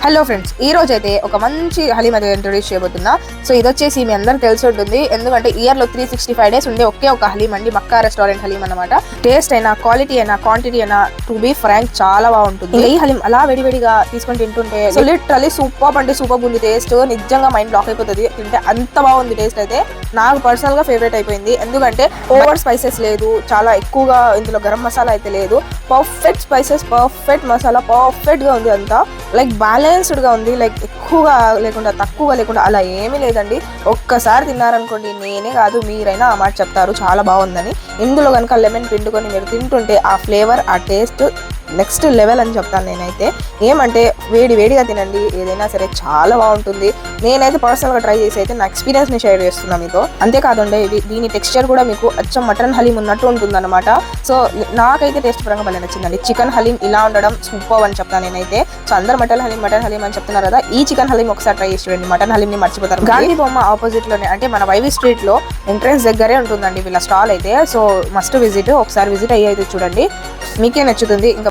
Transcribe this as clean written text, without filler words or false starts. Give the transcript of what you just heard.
Hello friends, ఈ రోజు అయితే ఒక మంచి హలీం అయితే ఇంట్రొడ్యూస్ చేయబోతున్నా. సో ఇది వచ్చేసి మీ అందరికి తెలిసి ఉంటుంది, ఎందుకంటే ఇయర్ లో 365 days ఉండే ఒకే ఒక హలీం అండి, మక్కా రెస్టారెంట్ హలీం అనమాట. టేస్ట్ అయినా, క్వాలిటీ అయినా, క్వాంటిటీ అయినా, టు బీ ఫ్రాంక్ చాలా బాగుంటుంది. ఈ హలీం అలా వేడివేడిగా తీసుకొని తింటుంటే లిటరల్లీ సూపర్ అంటే సూపర్ ఉంది. టేస్ట్ నిజంగా మైండ్ బ్లాక్ అయిపోతుంది తింటే, అంత బాగుంది టేస్ట్ అయితే. నాకు పర్సనల్ గా ఫేవరెట్ అయిపోయింది, ఎందుకంటే ఓవర్ స్పైసెస్ లేదు, చాలా ఎక్కువగా ఇందులో గరం మసాలా అయితే లేదు. Perfect spices, perfect masala, perfect గా ఉంది అంతా. లైక్ బ్యాలెన్స్డ్ గా ఉంది, లైక్ ఎక్కువగా లేకుండా తక్కువగా లేకుండా అలా ఏమీ లేదండి. ఒక్కసారి తిన్నారనుకోండి, నేనే కాదు మీరైనా ఆ మాట చెప్తారు చాలా బాగుందని. ఇందులో కనుక లెమన్ పిండుకొని మీరు తింటుంటే ఆ ఫ్లేవర్, ఆ టేస్ట్ నెక్స్ట్ లెవెల్ అని చెప్తాను నేనైతే. ఏమంటే వేడిగా తినండి, ఏదైనా సరే చాలా బాగుంటుంది. నేనైతే పర్సనల్గా ట్రై చేసి అయితే నా ఎక్స్పీరియన్స్ని షేర్ చేస్తున్నాను మీతో. అంతేకాదండి, దీని టెక్స్చర్ కూడా మీకు అచ్చం మటన్ హలీం ఉన్నట్టు ఉంటుంది అనమాట. సో నాకైతే టేస్ట్ పరంగా భలే నచ్చిందండి. చికెన్ హలీం ఇలా ఉండడం సూపర్ అని చెప్తాను నేనైతే. సో అందరు మటన్ హలీం అని చెప్తున్నారు కదా, ఈ చికెన్ హలీం ఒకసారి ట్రై చేసి చూడండి. మటన్ హలీంని మర్చిపోతారు. గాంధీ బొమ్మ ఆపోజిట్ లోనే, అంటే మన వైవి స్ట్రీట్ లో ఎంట్రెన్స్ దగ్గరే ఉంటుందండి వీళ్ళ స్టాల్ అయితే. సో మస్ట్ విజిట్, ఒకసారి విజిట్ అయ్యి అయితే చూడండి, మీకే నచ్చుతుంది. ఇంకా